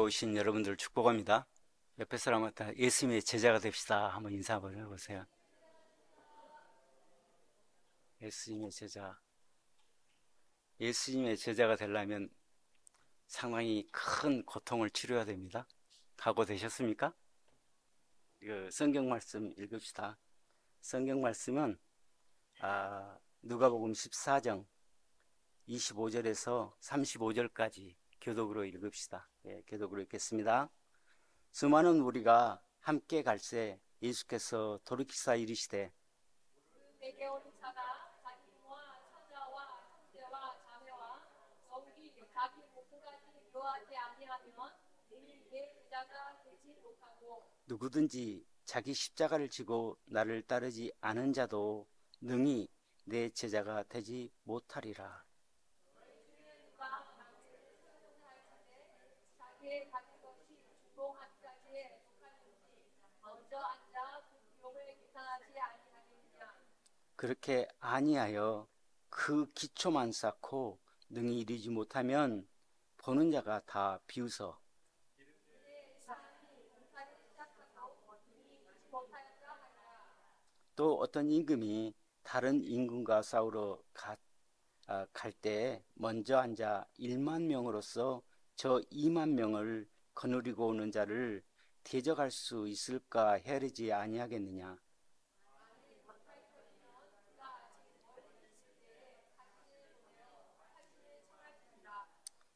오신 여러분들 축복합니다. 옆에 사람한테 예수님의 제자가 됩시다. 한번 인사 한번 해보세요. 예수님의 제자. 예수님의 제자가 되려면 상당히 큰 고통을 치료해야 됩니다. 각오되셨습니까? 성경 말씀 읽읍시다. 성경 말씀은 누가복음 14장 25절에서 35절까지 교독으로 읽읍시다. 교독으로 읽겠습니다. 수많은 우리가 함께 갈새 예수께서 돌이키사 이르시되 내게 오는 자가 자기 부모와 처자와 형제와 자매와 더욱이 자기 목숨까지 미워하지 아니하면 능히 내 제자가 되지 못하고 누구든지 자기 십자가를 지고 나를 따르지 않은 자도 능히 내 제자가 되지 못하리라. 주인과 나를 수용할진대 자기의 가진 것이 주공하기까지에 속하는지 먼저 앉아 그 비용을 계산하지 아니하느냐. 그렇게 아니하여 그 기초만 쌓고 능히 이르지 못하면 보는 자가 다 비웃어 또 어떤 임금이 다른 임금과 싸우러 갈 때에 먼저 앉아 1만 명으로서 저 2만 명을 거느리고 오는 자를 대적할 수 있을까 헤아리지 아니하겠느냐.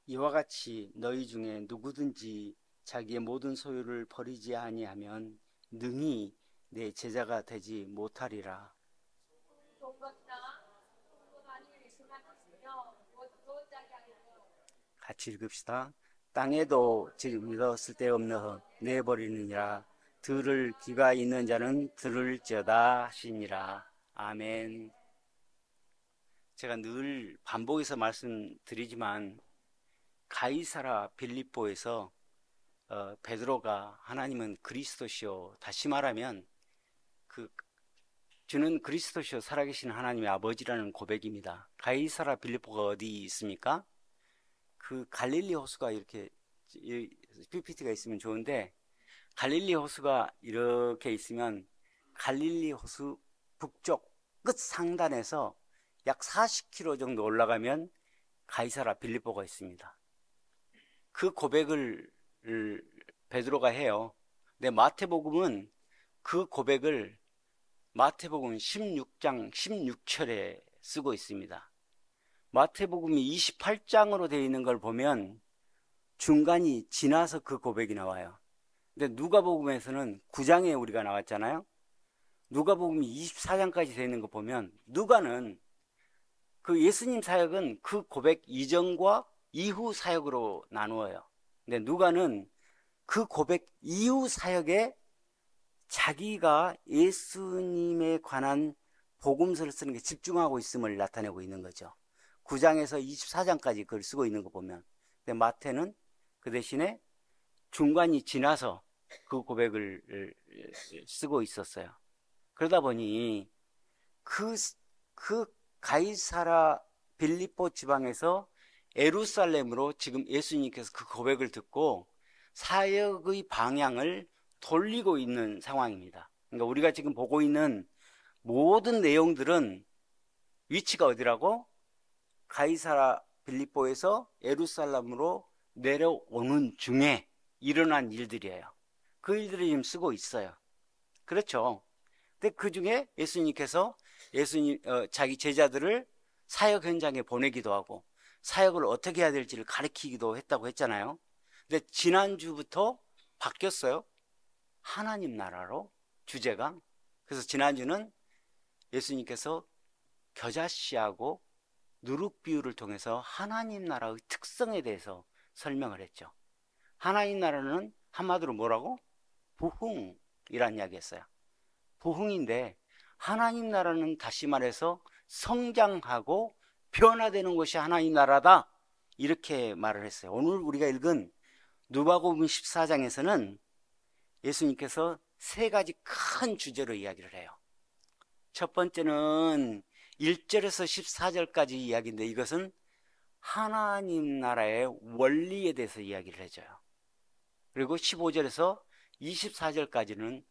이와 같이 너희 중에 누구든지 자기의 모든 소유를 버리지 아니하면 능히 내 제자가 되지 못하리라. 좋은 것이나 풍부하니 심한 것이며 무엇도 짜게 하려고 같이 읽읍시다. 땅에도 지금도 쓸데없는 내버리느니라. 들을 귀가 있는 자는 들을지어다 하시니라. 아멘. 제가 늘 반복해서 말씀드리지만 가이사라 빌립보에서 베드로가 하나님은 그리스도시요, 다시 말하면 주는 그리스도시요 살아계신 하나님의 아버지라는 고백입니다. 가이사라 빌립보가 어디 있습니까? 그 갈릴리 호수가 이렇게 PPT가 있으면 좋은데, 갈릴리 호수가 이렇게 있으면 갈릴리 호수 북쪽 끝 상단에서 약 40km 정도 올라가면 가이사라 빌립보가 있습니다. 그 고백을 베드로가 해요. 근데 마태복음은 그 고백을 마태복음 16장 16절에 쓰고 있습니다. 마태복음이 28장으로 되어 있는 걸 보면 중간이 지나서 그 고백이 나와요. 근데 누가복음에서는 9장에 우리가 나왔잖아요. 누가복음이 24장까지 되어 있는 거 보면 누가는 그 예수님 사역은 그 고백 이전과 이후 사역으로 나누어요. 근데 누가는 그 고백 이후 사역에 자기가 예수님에 관한 복음서를 쓰는 게 집중하고 있음을 나타내고 있는 거죠. 9장에서 24장까지 그걸 쓰고 있는 거 보면. 근데 마태는 그 대신에 중간이 지나서 그 고백을 쓰고 있었어요. 그러다 보니 그 가이사라 빌립보 지방에서 예루살렘으로 지금 예수님께서 그 고백을 듣고 사역의 방향을 돌리고 있는 상황입니다. 그러니까 우리가 지금 보고 있는 모든 내용들은 위치가 어디라고? 가이사라 빌립보에서 예루살렘으로 내려오는 중에 일어난 일들이에요. 그 일들을 지금 쓰고 있어요. 그렇죠. 근데 그 중에 예수님께서 자기 제자들을 사역 현장에 보내기도 하고 사역을 어떻게 해야 될지를 가르치기도 했다고 했잖아요. 근데 지난주부터 바뀌었어요. 하나님 나라로 주제가. 그래서 지난주는 예수님께서 겨자씨하고 누룩 비유를 통해서 하나님 나라의 특성에 대해서 설명을 했죠. 하나님 나라는 한마디로 뭐라고? 부흥이란 이야기였어요. 부흥인데 하나님 나라는 다시 말해서 성장하고 변화되는 것이 하나님 나라다, 이렇게 말을 했어요. 오늘 우리가 읽은 누가복음 14장에서는 예수님께서 세 가지 큰 주제로 이야기를 해요. 첫 번째는 1절에서 14절까지 이야기인데 이것은 하나님 나라의 원리에 대해서 이야기를 해줘요. 그리고 15절에서 24절까지는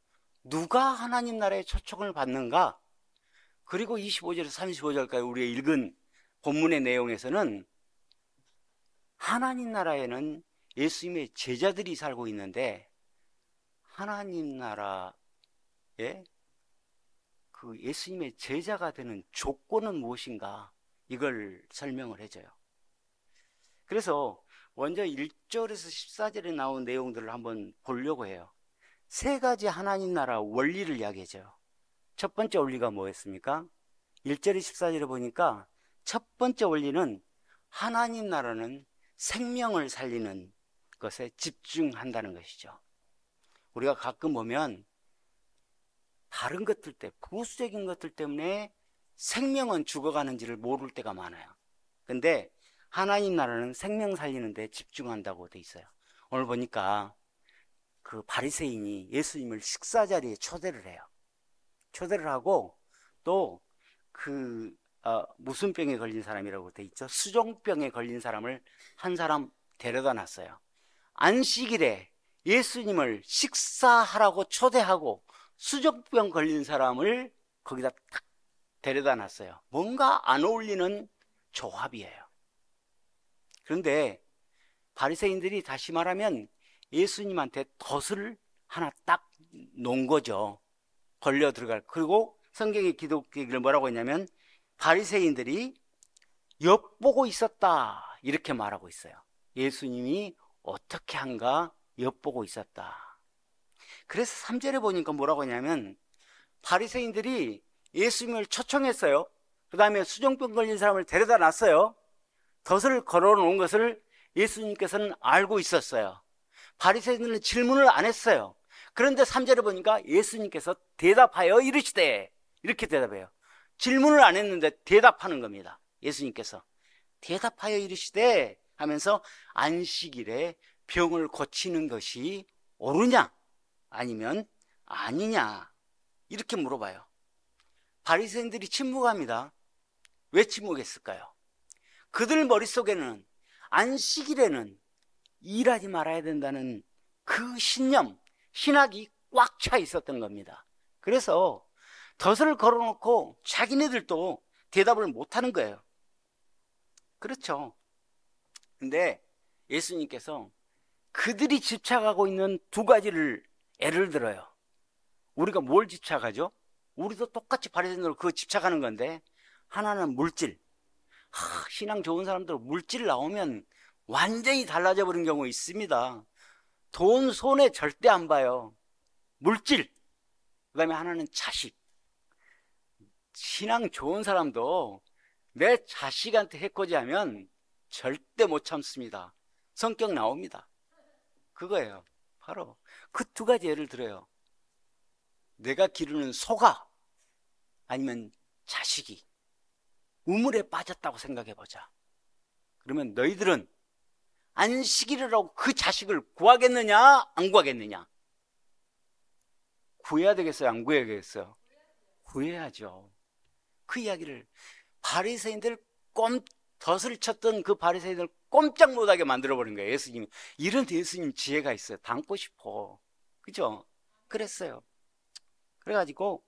누가 하나님 나라의 초청을 받는가? 그리고 25절에서 35절까지 우리가 읽은 본문의 내용에서는 하나님 나라에는 예수님의 제자들이 살고 있는데 하나님 나라에 그 예수님의 제자가 되는 조건은 무엇인가? 이걸 설명을 해줘요. 그래서 먼저 1절에서 14절에 나온 내용들을 한번 보려고 해요. 세 가지 하나님 나라 원리를 이야기해줘요. 첫 번째 원리가 뭐였습니까? 1절에 14절에 보니까 첫 번째 원리는 하나님 나라는 생명을 살리는 것에 집중한다는 것이죠. 우리가 가끔 보면 다른 것들 때, 부수적인 것들 때문에 생명은 죽어가는지를 모를 때가 많아요. 근데 하나님 나라는 생명 살리는 데 집중한다고 돼 있어요. 오늘 보니까 그 바리새인이 예수님을 식사 자리에 초대를 해요. 초대를 하고 또 무슨 병에 걸린 사람이라고 돼 있죠? 수종병에 걸린 사람을 한 사람 데려다 놨어요. 안식일에 예수님을 식사하라고 초대하고 수족병 걸린 사람을 거기다 딱 데려다 놨어요. 뭔가 안 어울리는 조합이에요. 그런데 바리새인들이 다시 말하면 예수님한테 덫을 하나 딱 놓은 거죠. 걸려 들어갈. 그리고 성경의 기독교를 뭐라고 했냐면 바리새인들이 엿보고 있었다 이렇게 말하고 있어요. 예수님이 어떻게 한가 엿보고 있었다. 그래서 3절에 보니까 뭐라고 하냐면 바리새인들이 예수님을 초청했어요. 그 다음에 수종병 걸린 사람을 데려다 놨어요. 덫을 걸어놓은 것을 예수님께서는 알고 있었어요. 바리새인들은 질문을 안 했어요. 그런데 3절에 보니까 예수님께서 대답하여 이르시되 이렇게 대답해요. 질문을 안 했는데 대답하는 겁니다. 예수님께서 대답하여 이르시되 하면서 안식일에 병을 고치는 것이 옳으냐 아니면 아니냐 이렇게 물어봐요. 바리새인들이 침묵합니다. 왜 침묵했을까요? 그들 머릿속에는 안식일에는 일하지 말아야 된다는 그 신념, 신학이 꽉 차 있었던 겁니다. 그래서 덫을 걸어놓고 자기네들도 대답을 못하는 거예요. 그렇죠. 근데 예수님께서 그들이 집착하고 있는 두 가지를 예를 들어요. 우리가 뭘 집착하죠? 우리도 똑같이 바리새인으로 그거 집착하는 건데 하나는 물질. 신앙 좋은 사람들 물질 나오면 완전히 달라져 버린 경우 있습니다. 돈 손에 절대 안 봐요. 물질. 그 다음에 하나는 자식. 신앙 좋은 사람도 내 자식한테 해코지하면 절대 못 참습니다. 성격 나옵니다. 그거예요. 바로 그 두 가지 예를 들어요. 내가 기르는 소가 아니면 자식이 우물에 빠졌다고 생각해보자. 그러면 너희들은 안식일이라고 그 자식을 구하겠느냐 안 구하겠느냐? 구해야 되겠어요 안 구해야 되겠어요? 구해야죠. 그 이야기를 바리새인들 덫을 쳤던 그 바리새인들 꼼짝 못하게 만들어버린 거예요. 예수님이. 이런 예수님 지혜가 있어요. 닮고 싶어. 그죠? 그랬어요. 그래가지고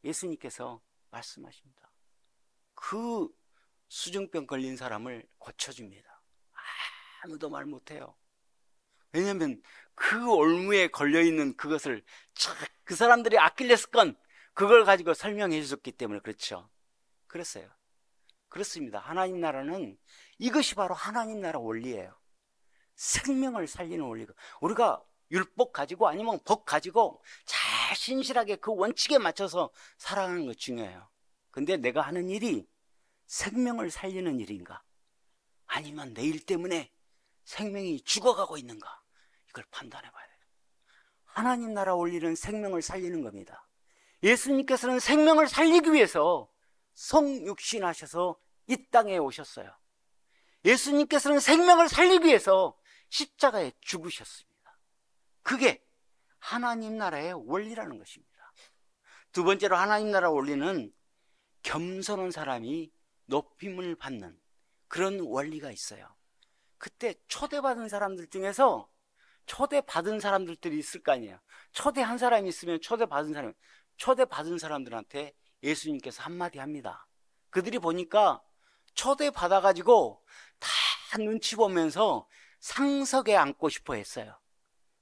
예수님께서 말씀하십니다. 그 수중병 걸린 사람을 고쳐줍니다. 아무도 말 못해요. 왜냐하면 그 올무에 걸려있는 그것을 그 사람들이 아킬레스건 그걸 가지고 설명해 주셨기 때문에 그렇죠. 그랬어요. 그렇습니다. 하나님 나라는 이것이 바로 하나님 나라 원리예요. 생명을 살리는 원리가. 우리가 율법 가지고 아니면 법 가지고 잘 신실하게 그 원칙에 맞춰서 살아가는 거 중요해요. 근데 내가 하는 일이 생명을 살리는 일인가? 아니면 내 일 때문에 생명이 죽어가고 있는가? 이걸 판단해 봐야 돼요. 하나님 나라 원리는 생명을 살리는 겁니다. 예수님께서는 생명을 살리기 위해서 성육신하셔서 이 땅에 오셨어요. 예수님께서는 생명을 살리기 위해서 십자가에 죽으셨습니다. 그게 하나님 나라의 원리라는 것입니다. 두 번째로 하나님 나라 원리는 겸손한 사람이 높임을 받는 그런 원리가 있어요. 그때 초대받은 사람들 중에서 초대받은 사람들이 있을 거 아니에요. 초대한 사람이 있으면 초대받은 사람들한테 예수님께서 한마디 합니다. 그들이 보니까 초대받아가지고 다 눈치 보면서 상석에 앉고 싶어 했어요.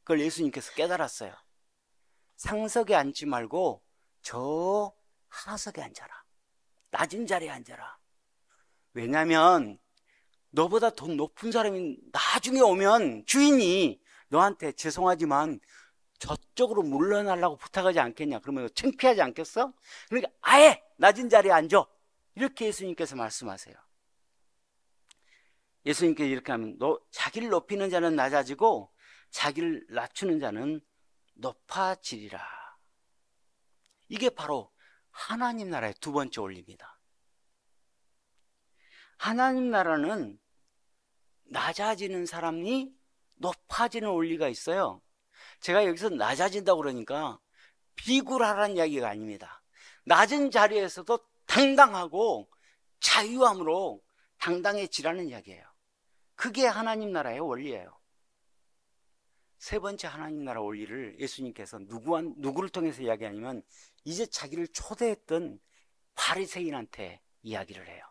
그걸 예수님께서 깨달았어요. 상석에 앉지 말고 저 하석에 앉아라. 낮은 자리에 앉아라. 왜냐하면 너보다 더 높은 사람이 나중에 오면 주인이 너한테 죄송하지만 저쪽으로 물러나려고 부탁하지 않겠냐. 그러면 창피하지 않겠어? 그러니까 아예 낮은 자리에 앉아. 이렇게 예수님께서 말씀하세요. 예수님께서 이렇게 하면 자기를 높이는 자는 낮아지고 자기를 낮추는 자는 높아지리라. 이게 바로 하나님 나라의 두 번째 원리입니다. 하나님 나라는 낮아지는 사람이 높아지는 원리가 있어요. 제가 여기서 낮아진다고 그러니까 비굴하라는 이야기가 아닙니다. 낮은 자리에서도 당당하고 자유함으로 당당해지라는 이야기예요. 그게 하나님 나라의 원리예요. 세 번째 하나님 나라 원리를 예수님께서 누구를 통해서 이야기하냐면 이제 자기를 초대했던 바리새인한테 이야기를 해요.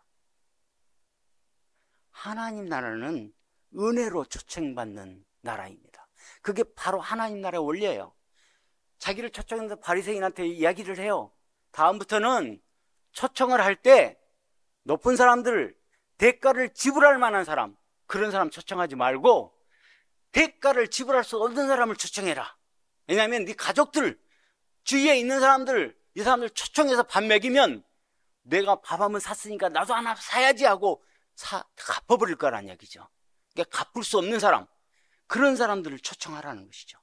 하나님 나라는 은혜로 초청받는 나라입니다. 그게 바로 하나님 나라의 원리예요. 자기를 초청했던 바리새인한테 이야기를 해요. 다음부터는 초청을 할 때 높은 사람들, 대가를 지불할 만한 사람, 그런 사람 초청하지 말고 대가를 지불할 수 없는 사람을 초청해라. 왜냐하면 네 가족들, 주위에 있는 사람들, 이 사람들 초청해서 밥 먹이면 내가 밥 한번 샀으니까 나도 하나 사야지 하고 갚아버릴 거란 이야기죠. 그러니까 갚을 수 없는 사람, 그런 사람들을 초청하라는 것이죠.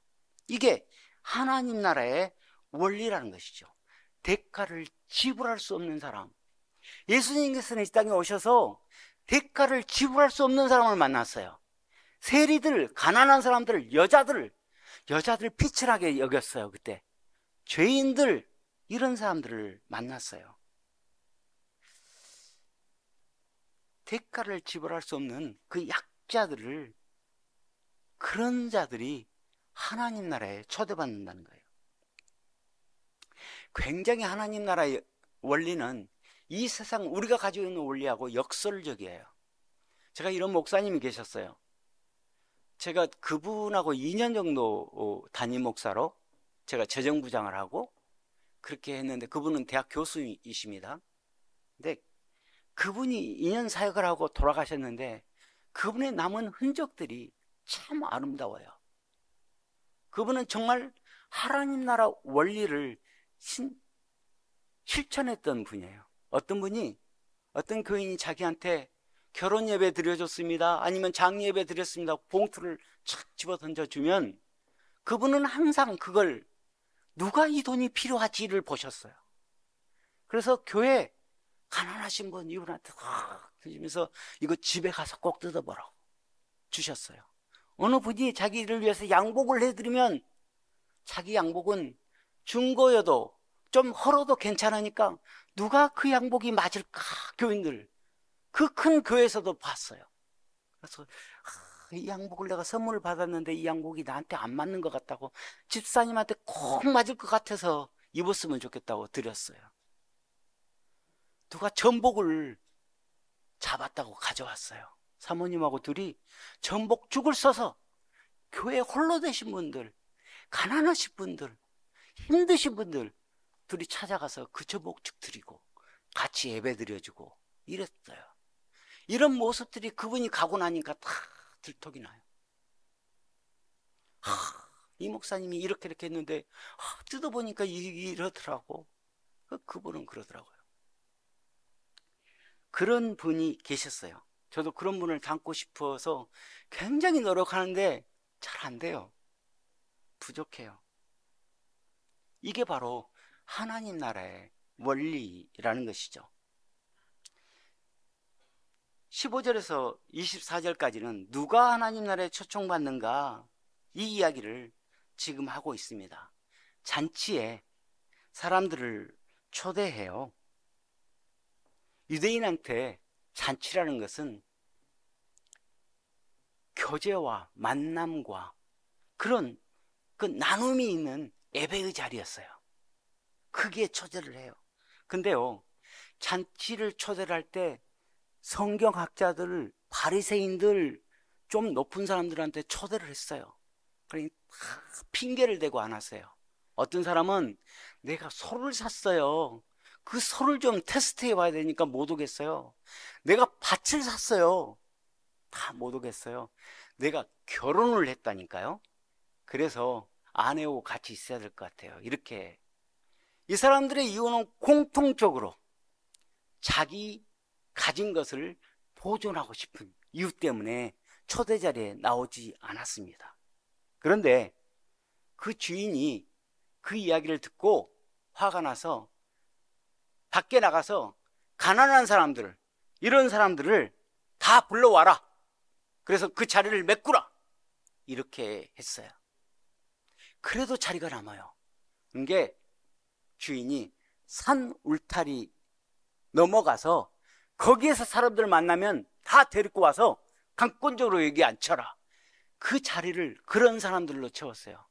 이게 하나님 나라의 원리라는 것이죠. 대가를 지불할 수 없는 사람. 예수님께서는 이 땅에 오셔서 대가를 지불할 수 없는 사람을 만났어요. 세리들, 가난한 사람들, 여자들 피칠하게 여겼어요. 그때 죄인들, 이런 사람들을 만났어요. 대가를 지불할 수 없는 그 약자들을, 그런 자들이 하나님 나라에 초대받는다는 거예요. 굉장히 하나님 나라의 원리는 이 세상 우리가 가지고 있는 원리하고 역설적이에요. 제가 이런 목사님이 계셨어요. 제가 그분하고 2년 정도 담임 목사로 제가 재정부장을 하고 그렇게 했는데, 그분은 대학 교수이십니다. 근데 그분이 2년 사역을 하고 돌아가셨는데 그분의 남은 흔적들이 참 아름다워요. 그분은 정말 하나님 나라 원리를 실천했던 분이에요. 어떤 교인이 자기한테 결혼 예배 드려줬습니다, 아니면 장례 예배 드렸습니다, 봉투를 착 집어 던져주면 그분은 항상 그걸 누가 이 돈이 필요하지를 보셨어요. 그래서 교회 가난하신 분 이분한테 드시면서 이거 집에 가서 꼭 뜯어보라고 주셨어요. 어느 분이 자기를 위해서 양복을 해드리면 자기 양복은 중고여도 좀 헐어도 괜찮으니까 누가 그 양복이 맞을까, 교인들 그 큰 교회에서도 봤어요. 그래서 이 양복을 내가 선물을 받았는데 이 양복이 나한테 안 맞는 것 같다고, 집사님한테 꼭 맞을 것 같아서 입었으면 좋겠다고 드렸어요. 누가 전복을 잡았다고 가져왔어요. 사모님하고 둘이 전복죽을 써서 교회 홀로 되신 분들, 가난하신 분들, 힘드신 분들 둘이 찾아가서 그 전복죽 드리고 같이 예배 드려주고 이랬어요. 이런 모습들이 그분이 가고 나니까 다 들통이 나요. 이 목사님이 이렇게 했는데 뜯어보니까 이러더라고. 그분은 그러더라고요. 그런 분이 계셨어요. 저도 그런 분을 닮고 싶어서 굉장히 노력하는데 잘 안 돼요. 부족해요. 이게 바로 하나님 나라의 원리라는 것이죠. 15절에서 24절까지는 누가 하나님 나라에 초청받는가, 이 이야기를 지금 하고 있습니다. 잔치에 사람들을 초대해요. 유대인한테 잔치라는 것은 교제와 만남과 그런 그 나눔이 있는 예배의 자리였어요. 크게 초대를 해요. 근데요, 잔치를 초대를 할 때 성경학자들, 바리새인들, 좀 높은 사람들한테 초대를 했어요. 그러니까 핑계를 대고 안 왔어요. 어떤 사람은 내가 소를 샀어요. 그 소를 좀 테스트해 봐야 되니까 못 오겠어요. 내가 밭을 샀어요. 다 못 오겠어요. 내가 결혼을 했다니까요. 그래서 아내하고 같이 있어야 될 것 같아요. 이렇게. 이 사람들의 이유는 공통적으로 자기 가진 것을 보존하고 싶은 이유 때문에 초대 자리에 나오지 않았습니다. 그런데 그 주인이 그 이야기를 듣고 화가 나서 밖에 나가서 가난한 사람들, 이런 사람들을 다 불러와라. 그래서 그 자리를 메꾸라. 이렇게 했어요. 그래도 자리가 남아요. 그게 주인이 산 울타리 넘어가서 거기에서 사람들 만나면 다 데리고 와서 강권적으로 여기 앉혀라. 그 자리를 그런 사람들로 채웠어요.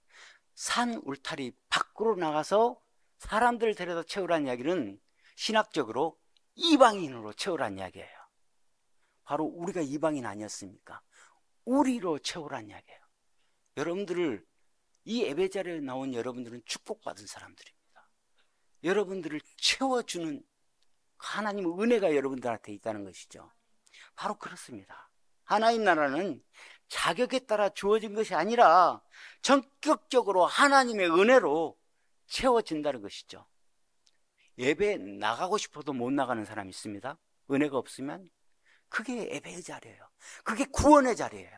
산 울타리 밖으로 나가서 사람들을 데려다 채우라는 이야기는 신학적으로 이방인으로 채우라는 이야기예요. 바로 우리가 이방인 아니었습니까? 우리로 채우라는 이야기예요. 여러분들을, 이 예배 자리에 나온 여러분들은 축복받은 사람들입니다. 여러분들을 채워주는 하나님의 은혜가 여러분들한테 있다는 것이죠. 바로 그렇습니다. 하나님 나라는 자격에 따라 주어진 것이 아니라 전격적으로 하나님의 은혜로 채워진다는 것이죠. 예배 나가고 싶어도 못 나가는 사람이 있습니다. 은혜가 없으면. 그게 예배의 자리예요. 그게 구원의 자리예요.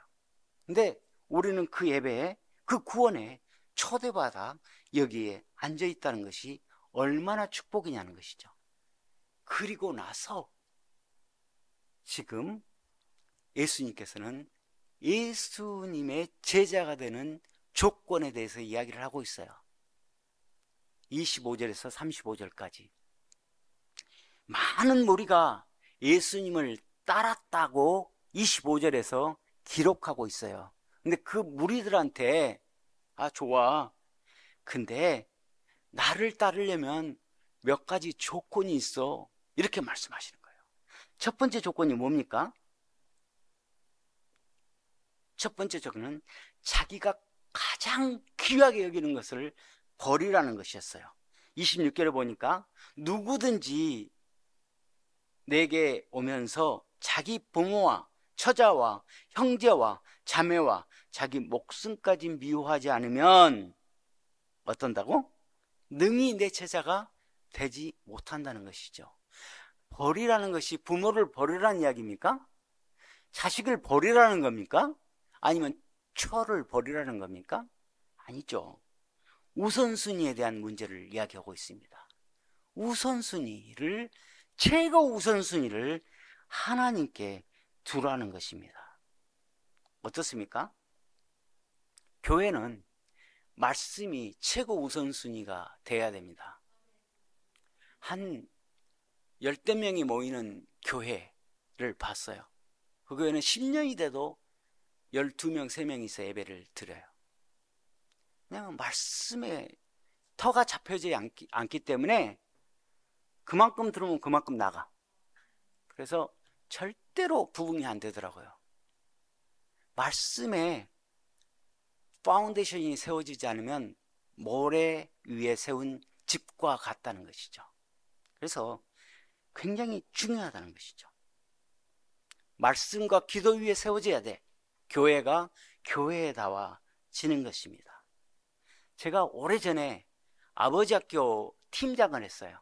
근데 우리는 그 예배에, 그 구원에 초대받아 여기에 앉아 있다는 것이 얼마나 축복이냐는 것이죠. 그리고 나서 지금 예수님께서는 예수님의 제자가 되는 조건에 대해서 이야기를 하고 있어요. 25절에서 35절까지. 많은 무리가 예수님을 따랐다고 25절에서 기록하고 있어요. 근데 그 무리들한테, 아, 좋아. 근데 나를 따르려면 몇 가지 조건이 있어. 이렇게 말씀하시는 거예요. 첫 번째 조건이 뭡니까? 첫 번째 조건은 자기가 가장 귀하게 여기는 것을 버리라는 것이었어요. 26절에 보니까 누구든지 내게 오면서 자기 부모와 처자와 형제와 자매와 자기 목숨까지 미워하지 않으면 어떤다고? 능히 내 제자가 되지 못한다는 것이죠. 버리라는 것이 부모를 버리라는 이야기입니까? 자식을 버리라는 겁니까? 아니면 처를 버리라는 겁니까? 아니죠. 우선순위에 대한 문제를 이야기하고 있습니다. 우선순위를, 최고 우선순위를 하나님께 두라는 것입니다. 어떻습니까? 교회는 말씀이 최고 우선순위가 돼야 됩니다. 한 10대 명이 모이는 교회를 봤어요. 그 교회는 10년이 돼도 12명, 3명이서 예배를 드려요. 그냥 말씀에 터가 잡혀지지 않기 때문에 그만큼 들으면 그만큼 나가. 그래서 절대로 부흥이 안 되더라고요. 말씀에 파운데이션이 세워지지 않으면 모래 위에 세운 집과 같다는 것이죠. 그래서 굉장히 중요하다는 것이죠. 말씀과 기도 위에 세워져야 돼. 교회가 교회다워지는 것입니다. 제가 오래전에 아버지 학교 팀장을 했어요.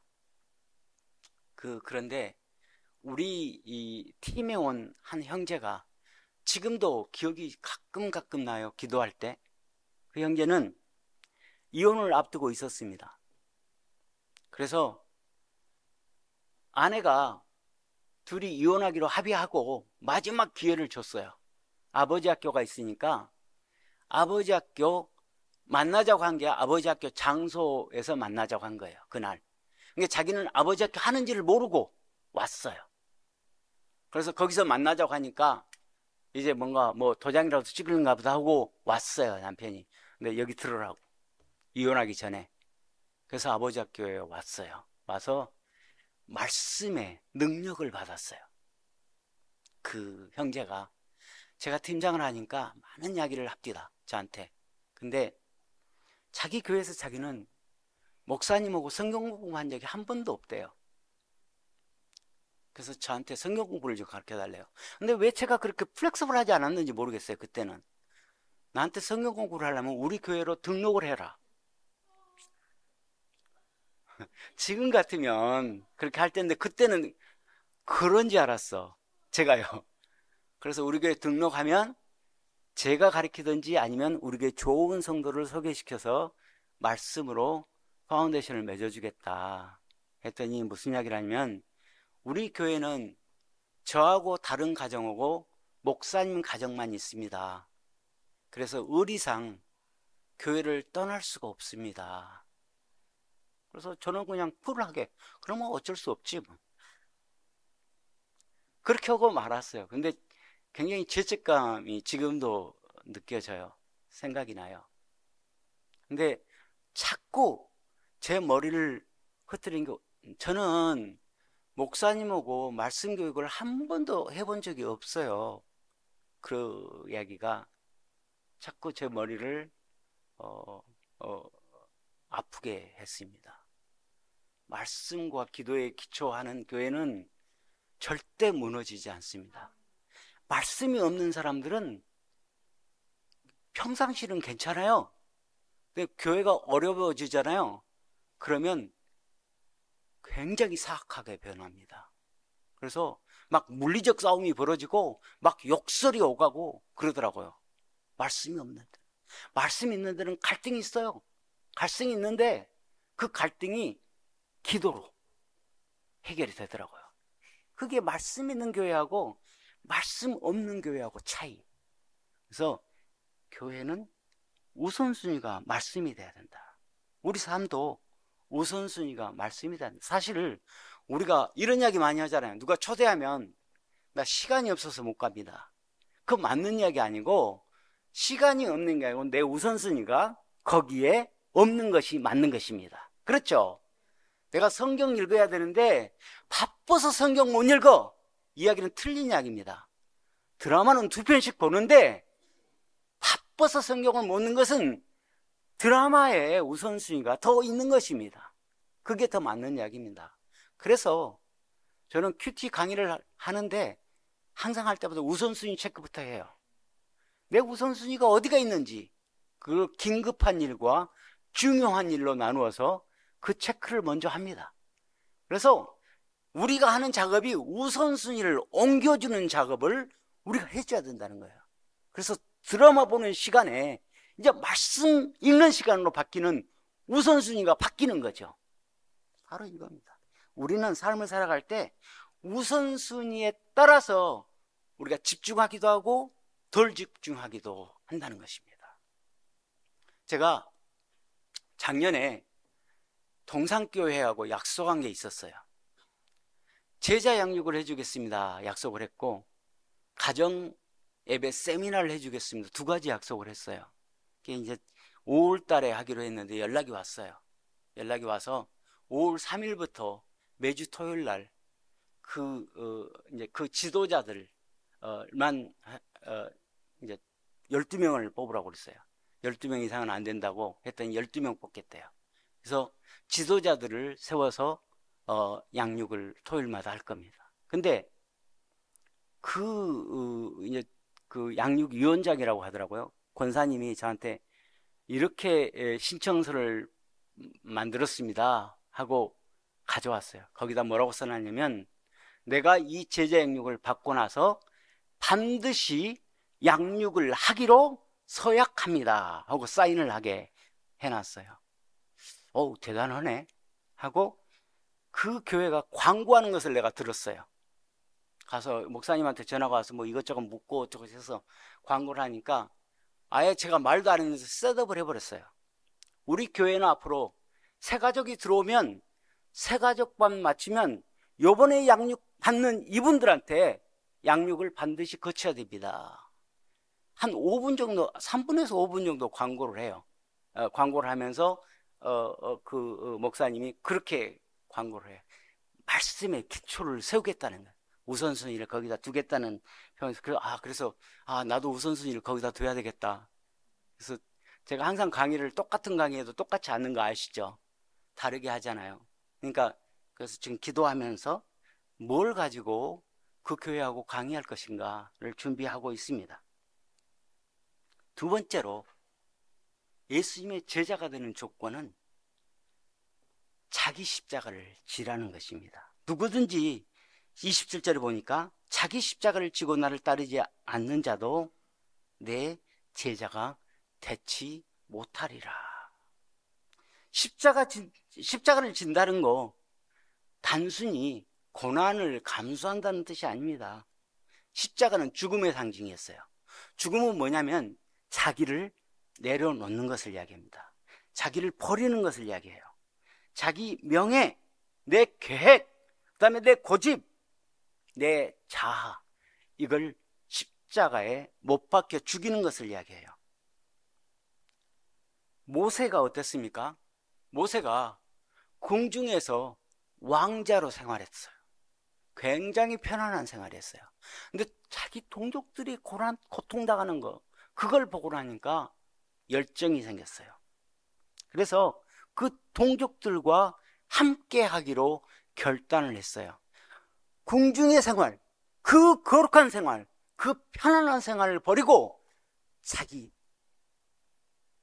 그런데 우리 이 팀에 온 한 형제가 지금도 기억이 가끔 나요. 기도할 때. 그 형제는 이혼을 앞두고 있었습니다. 그래서 아내가 둘이 이혼하기로 합의하고 마지막 기회를 줬어요. 아버지 학교가 있으니까 아버지 학교 만나자고 한 게 아버지 학교 장소에서 만나자고 한 거예요. 그날. 그러니까 자기는 아버지 학교 하는지를 모르고 왔어요. 그래서 거기서 만나자고 하니까 이제 뭔가 뭐 도장이라도 찍을는가 보다 하고 왔어요, 남편이. 근데 여기 들으라고. 이혼하기 전에. 그래서 아버지 학교에 왔어요. 와서 말씀의 능력을 받았어요. 그 형제가. 제가 팀장을 하니까 많은 이야기를 합디다, 저한테. 근데 자기 교회에서 자기는 목사님하고 성경 공부한 적이 한 번도 없대요. 그래서 저한테 성경 공부를 좀 가르쳐 달래요. 근데 왜 제가 그렇게 플렉서블 하지 않았는지 모르겠어요, 그때는. 나한테 성경 공부를 하려면 우리 교회로 등록을 해라. 지금 같으면 그렇게 할 텐데 그때는 그런지 알았어, 제가요. 그래서 우리 교회 등록하면 제가 가르치든지 아니면 우리 교회 좋은 성도를 소개시켜서 말씀으로 파운데이션을 맺어주겠다 했더니 무슨 이야기를 하냐면, 우리 교회는 저하고 다른 가정하고 목사님 가정만 있습니다. 그래서 의리상 교회를 떠날 수가 없습니다. 그래서 저는 그냥 쿨하게, 그러면 어쩔 수 없지 뭐. 그렇게 하고 말았어요. 근데 굉장히 죄책감이 지금도 느껴져요. 생각이 나요. 근데 자꾸 제 머리를 흐트린 게, 저는 목사님하고 말씀 교육을 한 번도 해본 적이 없어요. 그 이야기가 자꾸 제 머리를 아프게 했습니다. 말씀과 기도에 기초하는 교회는 절대 무너지지 않습니다. 말씀이 없는 사람들은 평상시는 괜찮아요. 근데 교회가 어려워지잖아요. 그러면 굉장히 사악하게 변합니다. 그래서 막 물리적 싸움이 벌어지고 막 욕설이 오가고 그러더라고요. 말씀이 없는 데. 말씀이 있는 데는 갈등이 있어요. 갈등이 있는데 그 갈등이 기도로 해결이 되더라고요. 그게 말씀 있는 교회하고 말씀 없는 교회하고 차이. 그래서 교회는 우선순위가 말씀이 돼야 된다. 우리 삶도 우선순위가 말씀이 돼야 된다. 사실 우리가 이런 이야기 많이 하잖아요. 누가 초대하면 나 시간이 없어서 못 갑니다. 그거 맞는 이야기 아니고, 시간이 없는 게 아니고 내 우선순위가 거기에 없는 것이 맞는 것입니다. 그렇죠? 내가 성경 읽어야 되는데 바빠서 성경 못 읽어. 이야기는 틀린 이야기입니다. 드라마는 2편씩 보는데 바빠서 성경을 못 읽는 것은 드라마의 우선순위가 더 있는 것입니다. 그게 더 맞는 이야기입니다. 그래서 저는 큐티 강의를 하는데 항상 할 때마다 우선순위 체크부터 해요. 내 우선순위가 어디가 있는지, 그 긴급한 일과 중요한 일로 나누어서 그 체크를 먼저 합니다. 그래서 우리가 하는 작업이 우선순위를 옮겨주는 작업을 우리가 해줘야 된다는 거예요. 그래서 드라마 보는 시간에 이제 말씀 읽는 시간으로 바뀌는 우선순위가 바뀌는 거죠. 바로 이겁니다. 우리는 삶을 살아갈 때 우선순위에 따라서 우리가 집중하기도 하고 덜 집중하기도 한다는 것입니다. 제가 작년에 동산교회하고 약속한 게 있었어요. 제자 양육을 해주겠습니다 약속을 했고, 가정 예배 세미나를 해주겠습니다 2가지 약속을 했어요. 그게 이제 5월 달에 하기로 했는데 연락이 왔어요. 연락이 와서 5월 3일부터 매주 토요일 날 이제 그 지도자들만 이제 12명을 뽑으라고 그랬어요. 12명 이상은 안 된다고 했더니 12명 뽑겠대요. 그래서 지도자들을 세워서 양육을 토요일마다 할 겁니다. 근데 이제 그 양육위원장이라고 하더라고요. 권사님이 저한테 이렇게 신청서를 만들었습니다 하고 가져왔어요. 거기다 뭐라고 써놨냐면, 내가 이 제자 양육을 받고 나서 반드시 양육을 하기로 서약합니다 하고 사인을 하게 해놨어요. 대단하네 하고, 그 교회가 광고하는 것을 내가 들었어요. 가서 목사님한테 전화가 와서 뭐 이것저것 묻고 어쩌고 해서 광고를 하니까 아예 제가 말도 안 했는데 셋업을 해버렸어요. 우리 교회는 앞으로 새 가족이 들어오면 새 가족반 맞추면 요번에 양육 받는 이분들한테 양육을 반드시 거쳐야 됩니다. 한 5분 정도, 3분에서 5분 정도 광고를 해요. 광고를 하면서 목사님이 그렇게 광고를 해요. 말씀의 기초를 세우겠다는 거예요. 우선순위를 거기다 두겠다는 표현에서 그래서 나도 우선순위를 거기다 둬야 되겠다. 그래서 제가 항상 강의를 똑같은 강의에도 똑같이 하는 거 아시죠? 다르게 하잖아요. 그러니까 그래서 지금 기도하면서 뭘 가지고 그 교회하고 강의할 것인가를 준비하고 있습니다. 두 번째로 예수님의 제자가 되는 조건은 자기 십자가를 지라는 것입니다. 누구든지 27절에 보니까 자기 십자가를 지고 나를 따르지 않는 자도 내 제자가 되지 못하리라. 십자가를 진다는 거 단순히 고난을 감수한다는 뜻이 아닙니다. 십자가는 죽음의 상징이었어요. 죽음은 뭐냐면 자기를 내려놓는 것을 이야기합니다. 자기를 버리는 것을 이야기해요. 자기 명예, 내 계획, 그 다음에 내 고집, 내 자아, 이걸 십자가에 못 박혀 죽이는 것을 이야기해요. 모세가 어땠습니까? 모세가 궁중에서 왕자로 생활했어요. 굉장히 편안한 생활이었어요. 근데 자기 동족들이 고통당하는 거, 그걸 보고 나니까 열정이 생겼어요. 그래서 그 동족들과 함께 하기로 결단을 했어요. 궁중의 생활, 그 거룩한 생활, 그 편안한 생활을 버리고 자기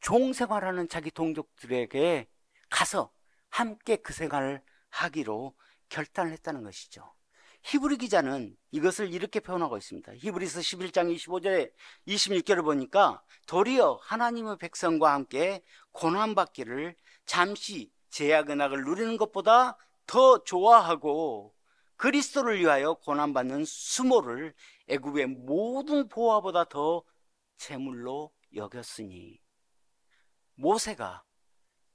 종생활하는 자기 동족들에게 가서 함께 그 생활을 하기로 결단을 했다는 것이죠. 히브리 기자는 이것을 이렇게 표현하고 있습니다. 히브리서 11장 25절에 26절을 보니까 도리어 하나님의 백성과 함께 고난받기를 잠시 제약 은학을 누리는 것보다 더 좋아하고 그리스도를 위하여 고난받는 수모를 애굽의 모든 보화보다 더 제물로 여겼으니, 모세가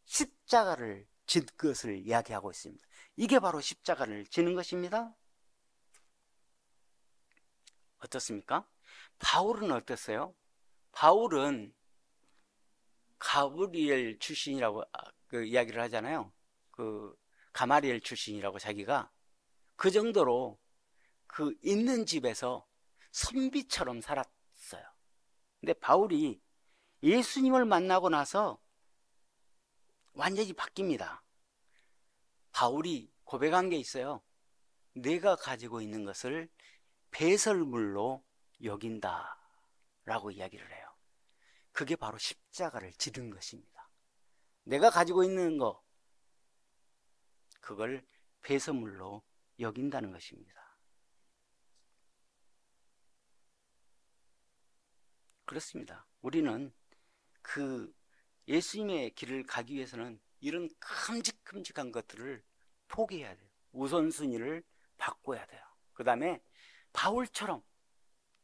십자가를 진 것을 이야기하고 있습니다. 이게 바로 십자가를 지는 것입니다. 어떻습니까? 바울은 어땠어요? 바울은 가브리엘 출신이라고 이야기를 하잖아요. 가마리엘 출신이라고 자기가. 그 정도로 있는 집에서 선비처럼 살았어요. 근데 바울이 예수님을 만나고 나서 완전히 바뀝니다. 바울이 고백한 게 있어요. 내가 가지고 있는 것을 배설물로 여긴다 라고 이야기를 해요. 그게 바로 십자가를 지른 것입니다. 내가 가지고 있는 거, 그걸 배설물로 여긴다는 것입니다. 그렇습니다. 우리는 예수님의 길을 가기 위해서는 이런 큼직큼직한 것들을 포기해야 돼요. 우선순위를 바꿔야 돼요. 그 다음에 바울처럼,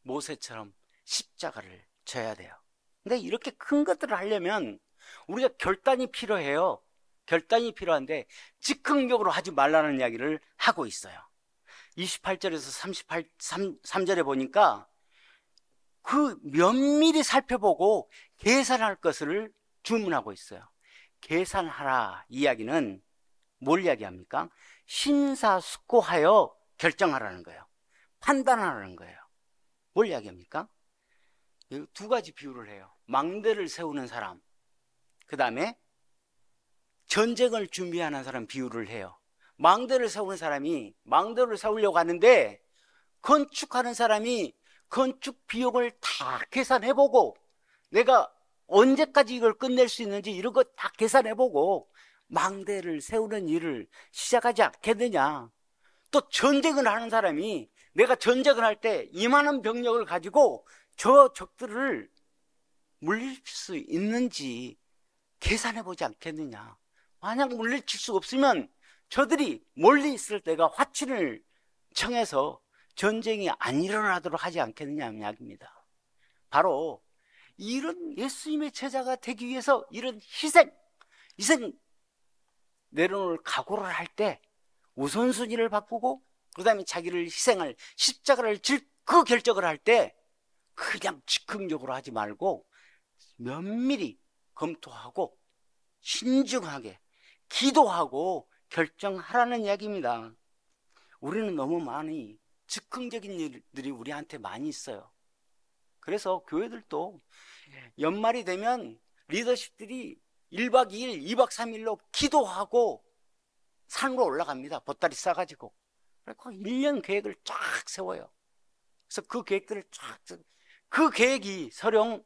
모세처럼 십자가를 져야 돼요. 근데 이렇게 큰 것들을 하려면 우리가 결단이 필요해요. 결단이 필요한데 즉흥적으로 하지 말라는 이야기를 하고 있어요. 28절에서 33절에 보니까 면밀히 살펴보고 계산할 것을 주문하고 있어요. 계산하라 이야기는 뭘 이야기합니까? 심사숙고하여 결정하라는 거예요. 판단하라는 거예요. 뭘 이야기합니까? 두 가지 비유를 해요. 망대를 세우는 사람, 그 다음에 전쟁을 준비하는 사람 비유를 해요. 망대를 세우는 사람이 망대를 세우려고 하는데 건축하는 사람이 건축 비용을 다 계산해보고 내가 언제까지 이걸 끝낼 수 있는지 이런 거 다 계산해보고 망대를 세우는 일을 시작하지 않겠느냐. 또 전쟁을 하는 사람이 내가 전쟁을 할 때 이만한 병력을 가지고 저 적들을 물리칠 수 있는지 계산해보지 않겠느냐. 만약 물리칠 수 없으면 저들이 멀리 있을 때가 화친을 청해서 전쟁이 안 일어나도록 하지 않겠느냐 이야기입니다. 바로 이런 예수님의 제자가 되기 위해서 이런 희생 내려놓을 각오를 할 때 우선순위를 바꾸고 그 다음에 자기를 희생할 십자가를 질 그 결정을 할 때 그냥 즉흥적으로 하지 말고 면밀히 검토하고 신중하게 기도하고 결정하라는 이야기입니다. 우리는 너무 많이 즉흥적인 일들이 우리한테 많이 있어요. 그래서 교회들도 연말이 되면 리더십들이 1박 2일, 2박 3일로 기도하고 산으로 올라갑니다. 보따리 싸가지고. 그리고 1년 계획을 쫙 세워요. 그래서 그 계획들을 그 계획이 설령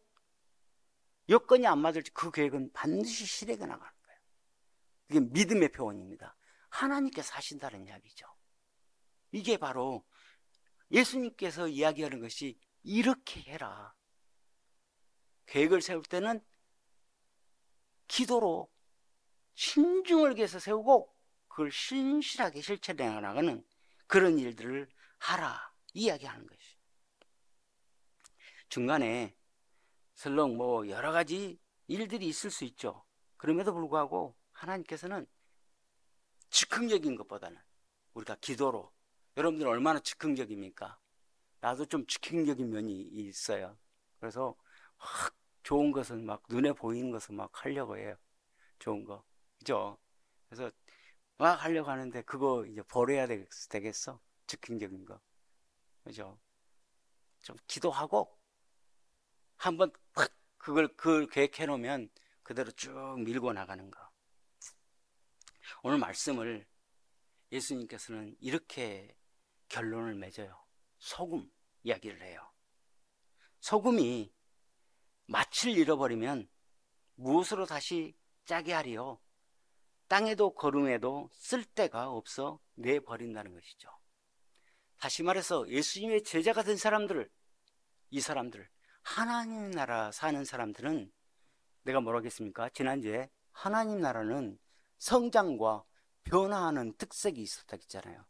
여건이 안 맞을지 그 계획은 반드시 실행해 나가는 거예요. 그게 믿음의 표현입니다. 하나님께서 하신다는 이야기죠. 이게 바로 예수님께서 이야기하는 것이 이렇게 해라. 계획을 세울 때는 기도로 신중을 기해서 세우고 그걸 신실하게 실천해 나가는 그런 일들을 하라 이야기하는 것이죠. 중간에 설령 뭐 여러 가지 일들이 있을 수 있죠. 그럼에도 불구하고 하나님께서는 즉흥적인 것보다는 우리가 기도로, 여러분들은 얼마나 즉흥적입니까? 나도 좀 즉흥적인 면이 있어요. 그래서 막 좋은 것은 막 눈에 보이는 것은 막 하려고 해요. 좋은 거. 그죠? 그래서 막 하려고 하는데 그거 이제 버려야 되겠어? 즉흥적인 거. 그죠? 좀 기도하고 한번 팍 그걸 계획해 놓으면 그대로 쭉 밀고 나가는 거. 오늘 말씀을 예수님께서는 이렇게 결론을 맺어요. 소금 이야기를 해요. 소금이 맛을 잃어버리면 무엇으로 다시 짜게 하리요? 땅에도 거름에도 쓸데가 없어 내버린다는 것이죠. 다시 말해서 예수님의 제자가 된 사람들, 이 사람들, 하나님 나라 사는 사람들은 내가 뭐라고 했습니까? 지난주에 하나님 나라는 성장과 변화하는 특색이 있었다고 했잖아요.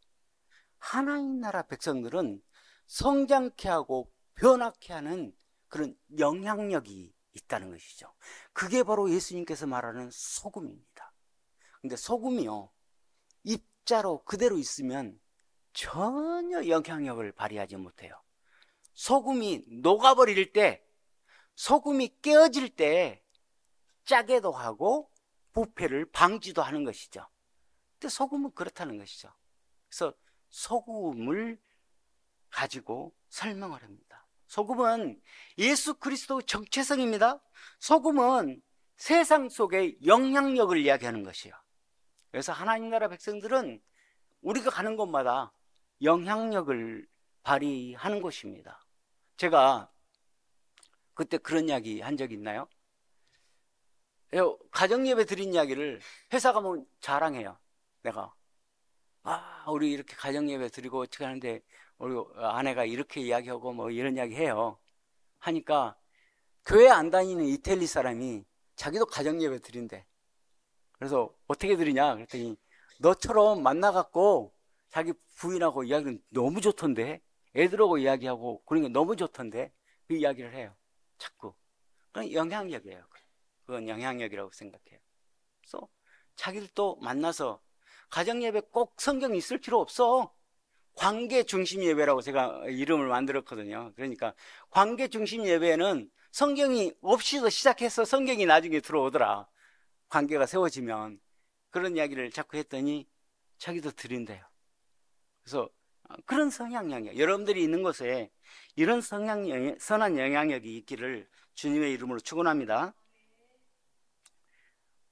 하나님 나라 백성들은 성장케 하고 변화케 하는 그런 영향력이 있다는 것이죠. 그게 바로 예수님께서 말하는 소금입니다. 근데 소금이요, 입자로 그대로 있으면 전혀 영향력을 발휘하지 못해요. 소금이 녹아버릴 때, 소금이 깨어질 때 짜게도 하고 부패를 방지도 하는 것이죠. 근데 소금은 그렇다는 것이죠. 그래서 소금을 가지고 설명을 합니다. 소금은 예수 그리스도의 정체성입니다. 소금은 세상 속의 영향력을 이야기하는 것이에요. 그래서 하나님 나라 백성들은 우리가 가는 곳마다 영향력을 발휘하는 곳입니다. 제가 그때 그런 이야기 한 적이 있나요? 가정예배 드린 이야기를 회사 가면 자랑해요. 내가 우리 이렇게 가정예배 드리고 어떻게 하는데 우리 아내가 이렇게 이야기하고 뭐 이런 이야기 해요. 하니까 교회 안 다니는 이태리 사람이 자기도 가정예배 드린대. 그래서 어떻게 드리냐 그랬더니 너처럼 만나갖고 자기 부인하고 이야기는 너무 좋던데, 애들하고 이야기하고 그러니까 너무 좋던데, 그 이야기를 해요. 자꾸. 그건 영향력이에요. 그건 영향력이라고 생각해요. 그래서 자기들도 만나서 가정예배 꼭 성경이 있을 필요 없어. 관계 중심 예배라고 제가 이름을 만들었거든요. 그러니까 관계 중심 예배는 성경이 없이도 시작해서 성경이 나중에 들어오더라. 관계가 세워지면. 그런 이야기를 자꾸 했더니 자기도 드린대요. 그래서 그런 성향력이에요. 여러분들이 있는 곳에 이런 선한 영향력이 있기를 주님의 이름으로 축원합니다.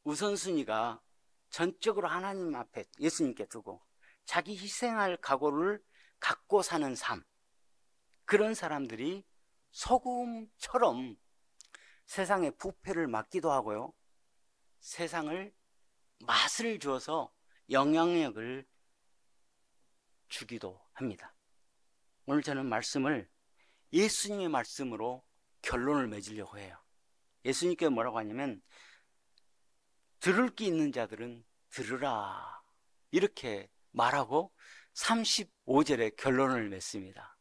우선순위가 전적으로 하나님 앞에 예수님께 두고 자기 희생할 각오를 갖고 사는 삶, 그런 사람들이 소금처럼 세상의 부패를 막기도 하고요, 세상을 맛을 주어서 영향력을 주기도 합니다. 오늘 저는 말씀을 예수님의 말씀으로 결론을 맺으려고 해요. 예수님께서 뭐라고 하냐면 들을 게 있는 자들은 들으라 이렇게 말하고 35절에 결론을 맺습니다.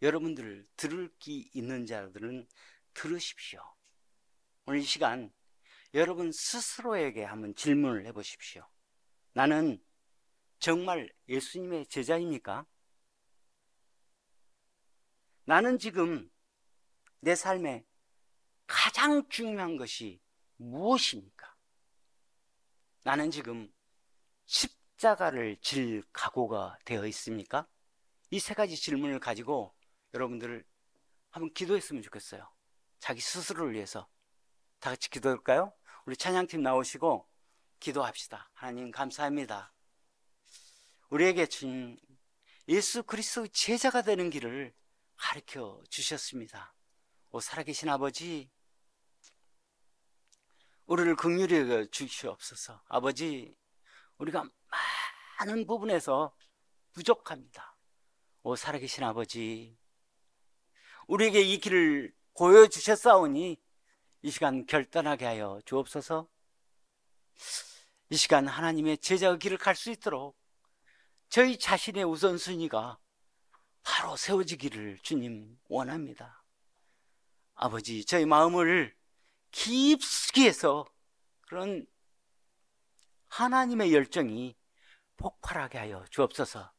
여러분들 들을 게 있는 자들은 들으십시오. 오늘 이 시간 여러분 스스로에게 한번 질문을 해보십시오. 나는 정말 예수님의 제자입니까? 나는 지금 내 삶에 가장 중요한 것이 무엇입니까? 나는 지금 십자가를 질 각오가 되어 있습니까? 이 세 가지 질문을 가지고 여러분들을 한번 기도했으면 좋겠어요. 자기 스스로를 위해서. 다 같이 기도할까요? 우리 찬양팀 나오시고 기도합시다. 하나님 감사합니다. 우리에게 주님 예수 그리스도의 제자가 되는 길을 가르쳐 주셨습니다. 오 살아계신 아버지, 우리를 긍휼히 여겨 주시옵소서. 아버지, 우리가 많은 부분에서 부족합니다. 오 살아계신 아버지, 우리에게 이 길을 보여주셨사오니 이 시간 결단하게 하여 주옵소서. 이 시간 하나님의 제자의 길을 갈 수 있도록 저희 자신의 우선순위가 바로 세워지기를 주님 원합니다. 아버지, 저희 마음을 깊숙이 해서 그런 하나님의 열정이 폭발하게 하여 주옵소서.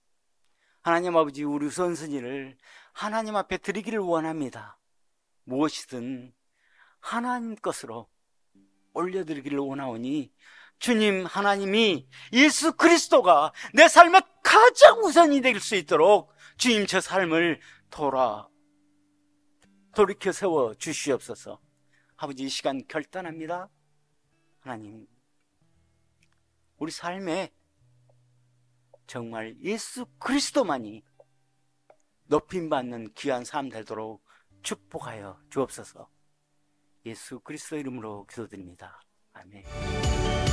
하나님 아버지, 우리 우선순위를 하나님 앞에 드리기를 원합니다. 무엇이든 하나님 것으로 올려드리기를 원하오니 주님 하나님이 예수 그리스도가 내 삶의 가장 우선이 될 수 있도록 주님 저 삶을 돌이켜 세워 주시옵소서. 아버지, 이 시간 결단합니다. 하나님, 우리 삶에 정말 예수 그리스도만이 높임받는 귀한 삶 되도록 축복하여 주옵소서. 예수 그리스도 이름으로 기도드립니다. 아멘.